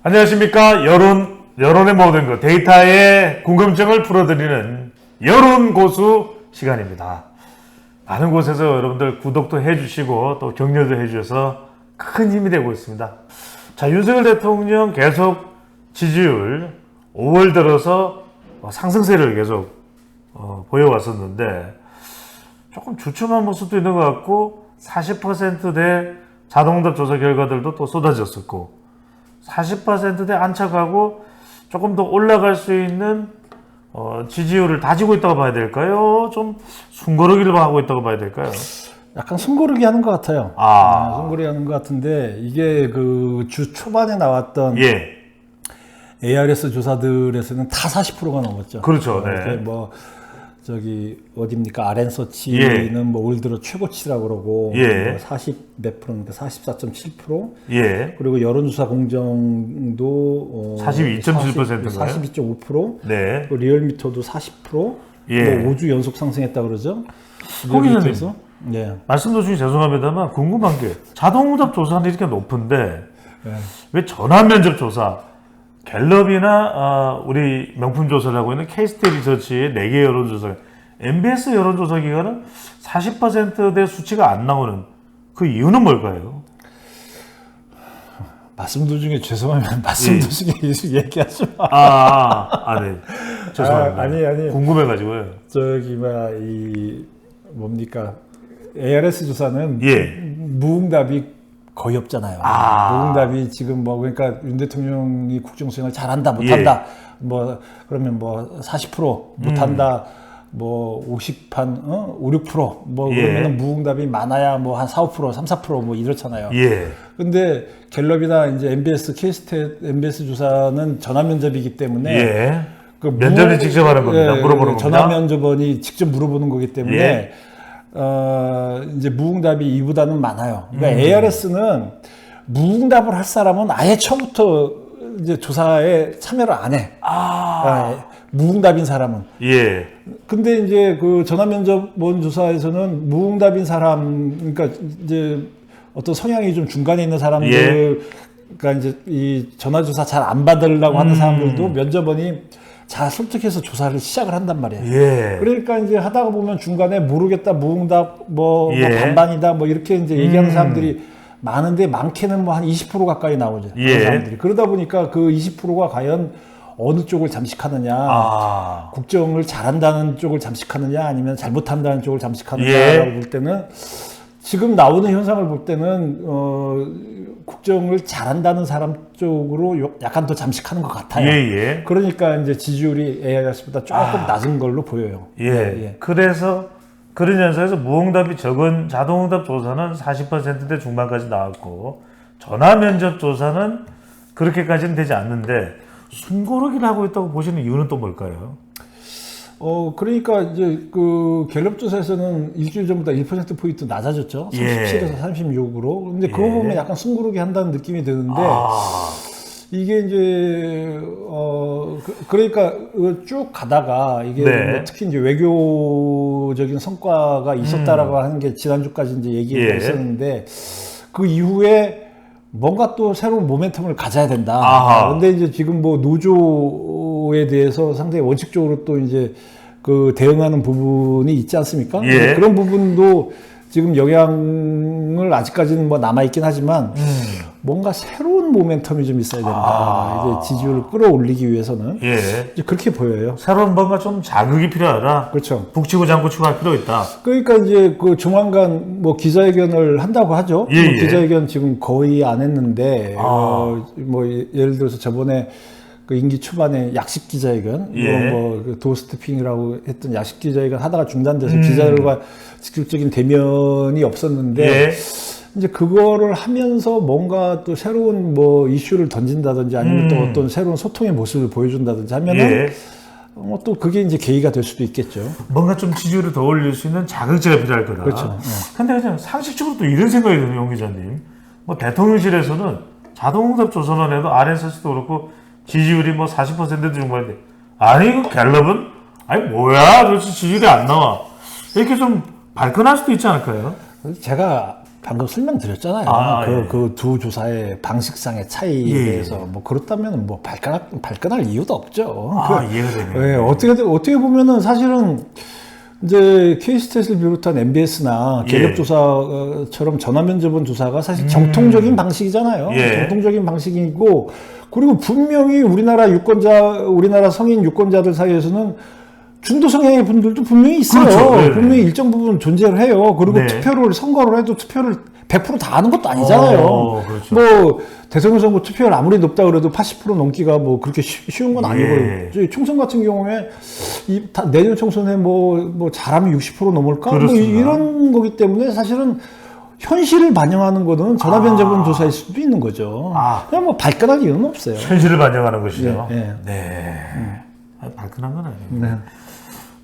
안녕하십니까. 여론의 모든 것, 데이터의 궁금증을 풀어드리는 여론고수 시간입니다. 많은 곳에서 여러분들 구독도 해주시고 또 격려도 해주셔서 큰 힘이 되고 있습니다. 자, 윤석열 대통령 계속 지지율 5월 들어서 상승세를 계속 보여왔었는데 조금 주춤한 모습도 있는 것 같고 40%대 자동응답 조사 결과들도 또 쏟아졌었고 40%대 안착하고 조금 더 올라갈 수 있는 지지율을 다지고 있다고 봐야 될까요? 좀 숨고르기를 하고 있다고 봐야 될까요? 약간 숨고르기 하는 것 같아요. 숨고르기 하는 것 같은데 이게 그 주 초반에 나왔던 ARS 조사들에서는 다 40%가 넘었죠. 그렇죠. 네. 이렇게 뭐 저기 어딥니까 RN서치는 뭐 올 들어 최고치라고 그러고 뭐 40 몇 프로니까 44.7%. 그리고 여론조사 공정도 42.7%인가요? 42.5%. 네. 그리고 리얼미터도 40%. 뭐 5주 연속 상승했다 그러죠. 고 기자님, 말씀도 중에 죄송합니다만 궁금한 게 자동응답 조사는 이렇게 높은데 왜 전화면접 조사 갤럽이나 우리 명품조사라고 있는 K스테이트 리서치의 4개 여론조사, MBS 여론조사 기관은 40%대 수치가 안 나오는 그 이유는 뭘까요? 말씀도 중에 죄송하면 말씀도 중에 얘기하지 마. 네. 죄송합니다. 아니. 궁금해가지고요. 뭡니까. ARS 조사는 무응답이 거의 없잖아요. 무응답이 지금 그러니까 윤 대통령이 국정수행을 잘한다, 못한다. 그러면 40% 못한다, 5, 6%, 그러면은 무응답이 많아야 한 4, 5%, 3, 4% 이렇잖아요. 근데 갤럽이나 이제 MBS, K스테이트 MBS 조사는 전화 면접이기 때문에 면접이 직접 하는 겁니다. 물어보는 겁니다. 전화 면접원이 직접 물어보는 거기 때문에 이제 무응답이 이보다는 많아요. 그러니까 ARS는 무응답을 할 사람은 아예 처음부터 이제 조사에 참여를 안 해. 무응답인 사람은. 근데 이제 그 전화면접원 조사에서는 무응답인 사람, 그러니까 이제 어떤 성향이 좀 중간에 있는 사람들, 그러니까 이제 이 전화조사 잘 안 받으려고 하는 사람들도 면접원이 잘 설득해서 조사를 시작을 한단 말이에요. 그러니까 이제 하다가 보면 중간에 모르겠다, 무응답, 반반이다, 이렇게 이제 얘기하는 사람들이 많은데 많게는 한 20% 가까이 나오죠. 그런 사람들이. 그러다 보니까 그 20%가 과연 어느 쪽을 잠식하느냐, 국정을 잘한다는 쪽을 잠식하느냐, 아니면 잘못한다는 쪽을 잠식하느냐라고 볼 때는 지금 나오는 현상을 볼 때는 국정을 잘한다는 사람 쪽으로 약간 더 잠식하는 것 같아요. 그러니까 이제 지지율이 ARS보다 조금 낮은 걸로 보여요. 그래서 그런 현상에서 무응답이 적은 자동응답 조사는 40%대 중반까지 나왔고 전화 면접 조사는 그렇게까지는 되지 않는데 숨고르기를 하고 있다고 보시는 이유는 또 뭘까요? 그러니까 이제 그 갤럽 조사에서는 일주일 전보다 1%포인트 낮아졌죠. 37에서 36으로. 근데 그거 보면 약간 숨고르기 한다는 느낌이 드는데, 이게 이제, 그러니까 쭉 가다가 이게 특히 이제 외교적인 성과가 있었다라고 하는 게 지난주까지 이제 얘기가 있었는데, 그 이후에 뭔가 또 새로운 모멘텀을 가져야 된다. 근데 이제 지금 노조에 대해서 상당히 원칙적으로 또 이제 그 대응하는 부분이 있지 않습니까? 그런 부분도 지금 영향을 아직까지는 남아있긴 하지만 뭔가 새로운 모멘텀이 좀 있어야 된다. 이제 지지율을 끌어올리기 위해서는. 이제 그렇게 보여요. 새로운 뭔가 좀 자극이 필요하다. 그렇죠. 북치고 장구치고 할 필요 있다. 그러니까 이제 그 조만간 기자회견을 한다고 하죠. 기자회견 지금 거의 안 했는데, 예를 들어서 저번에 그 임기 초반에 약식 기자회견, 그 도어스태핑이라고 했던 약식 기자회견 하다가 중단돼서 기자들과 직접적인 대면이 없었는데, 이제 그거를 하면서 뭔가 또 새로운 이슈를 던진다든지 아니면 또 어떤 새로운 소통의 모습을 보여준다든지 하면은 또 그게 이제 계기가 될 수도 있겠죠. 뭔가 좀 지지율을 더 올릴 수 있는 자극제가 필요할 거다. 그렇죠. 근데 그냥 상식적으로 또 이런 생각이 드네요, 용 기자님. 대통령실에서는 자동응답 조사만 해도 RN서치도 그렇고 지지율이 40% 중반인데 아니 그 갤럽은 뭐야 도대체 지지율이 안 나와 이렇게 좀 발끈할 수도 있지 않을까요? 제가 방금 설명드렸잖아요. 예. 그 두 조사의 방식상의 차이에 예. 대해서 뭐 그렇다면 뭐 발끈할 이유도 없죠. 이해가 되네요. 예, 어떻게 보면은 사실은 이제 K스탯을 비롯한 MBS나 예. 개력조사처럼 전화면접원 조사가 사실 정통적인 방식이잖아요. 예. 정통적인 방식이고, 그리고 분명히 우리나라 성인 유권자들 사이에서는 중도 성향의 분들도 분명히 있어요. 그렇죠. 네네. 분명히 일정 부분 존재를 해요. 그리고 네. 선거를 해도 투표를 100% 다 하는 것도 아니잖아요. 그렇죠. 뭐 대통령 선거 투표율 아무리 높다 그래도 80% 넘기가 뭐 그렇게 쉬운 건 아니고, 예. 총선 같은 경우에 내년 총선에 뭐 잘하면 60% 넘을까? 뭐 그렇습니다. 이런 거기 때문에 사실은 현실을 반영하는 거는 전화변제분 조사일 수도 있는 거죠. 그냥 뭐 발끈할 이유는 없어요. 현실을 반영하는 것이죠. 예. 네. 발끈한 건 아니에요. 네.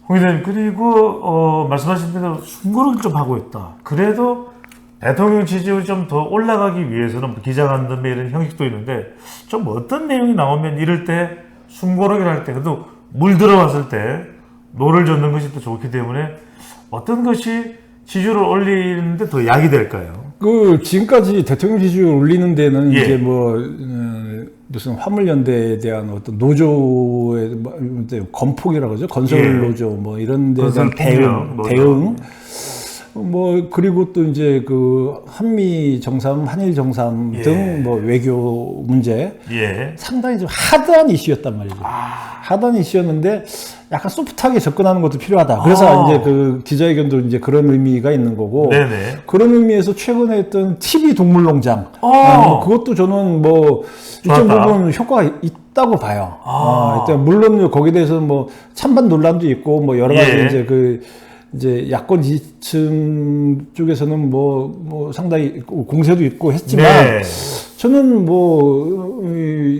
홍 의원님, 그리고 말씀하신 대로 순고를 좀 하고 있다. 그래도 대통령 지지율이 좀 더 올라가기 위해서는 기자간담회 이런 형식도 있는데, 좀 어떤 내용이 나오면 이럴 때 순고를 할 때, 그래도 물 들어왔을 때 노를 젓는 것이 또 좋기 때문에 어떤 것이 지지율을 올리는데 더 약이 될까요? 지금까지 대통령 지지율 올리는 데는 예. 이제 무슨 화물연대에 대한 어떤 노조의 건폭이라고 하죠. 건설 예. 노조 뭐 이런 데에 대한 건설 노조. 대응. 그리고 또 이제 한미 정상, 한일 정상 예. 등 외교 문제. 예. 상당히 좀 하드한 이슈였단 말이죠. 하드한 이슈였는데 약간 소프트하게 접근하는 것도 필요하다. 그래서 이제 기자회견도 이제 그런 의미가 있는 거고. 네네. 그런 의미에서 최근에 했던 TV 동물농장. 그것도 저는 일정 좋았다. 부분 효과가 있다고 봐요. 일단 물론 거기에 대해서는 찬반 논란도 있고 여러 가지 예. 이제 야권 지지층 쪽에서는 상당히 공세도 있고 했지만 네. 저는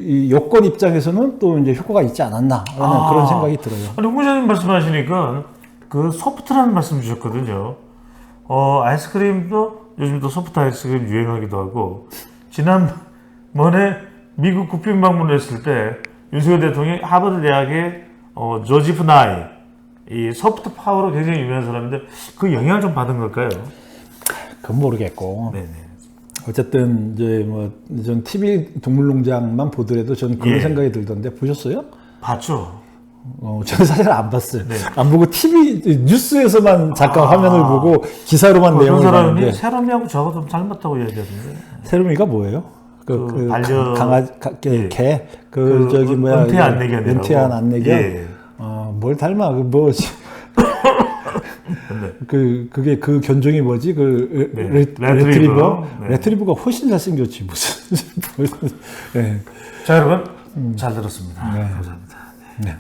이 여권 입장에서는 또 이제 효과가 있지 않았나라는 그런 생각이 들어요. 아니, 홍 기자님 말씀하시니까 소프트라는 말씀 주셨거든요. 아이스크림도 요즘 또 소프트 아이스크림 유행하기도 하고, 지난번에 미국 국빈 방문을 했을 때 윤석열 대통령이 하버드 대학의 조지프 나이, 이 소프트 파워로 굉장히 유명한 사람인데 그 영향을 좀 받은 걸까요? 그건 모르겠고. 네네. 어쨌든 이제 전 TV 동물농장만 보더라도 저는 그런 예. 생각이 들던데 보셨어요? 봤죠. 저는 사실 안 봤어요. 네. 안 보고 TV 뉴스에서만 잠깐 화면을 보고 기사로만 어떤 내용을 사람이 봤는데. 세롬이하고 저하고 좀 닮았다고 이야기하던데. 세롬이가 뭐예요? 강아지, 예. 개, 은퇴한 안내견이라고. 은퇴한 안내견. 예. 뭘 닮아? 그게 그 견종이 뭐지? 레트리버? 네. 레트리버가 훨씬 잘생겼지, 무슨. 네. 자, 여러분, 잘 들었습니다. 네. 감사합니다. 네.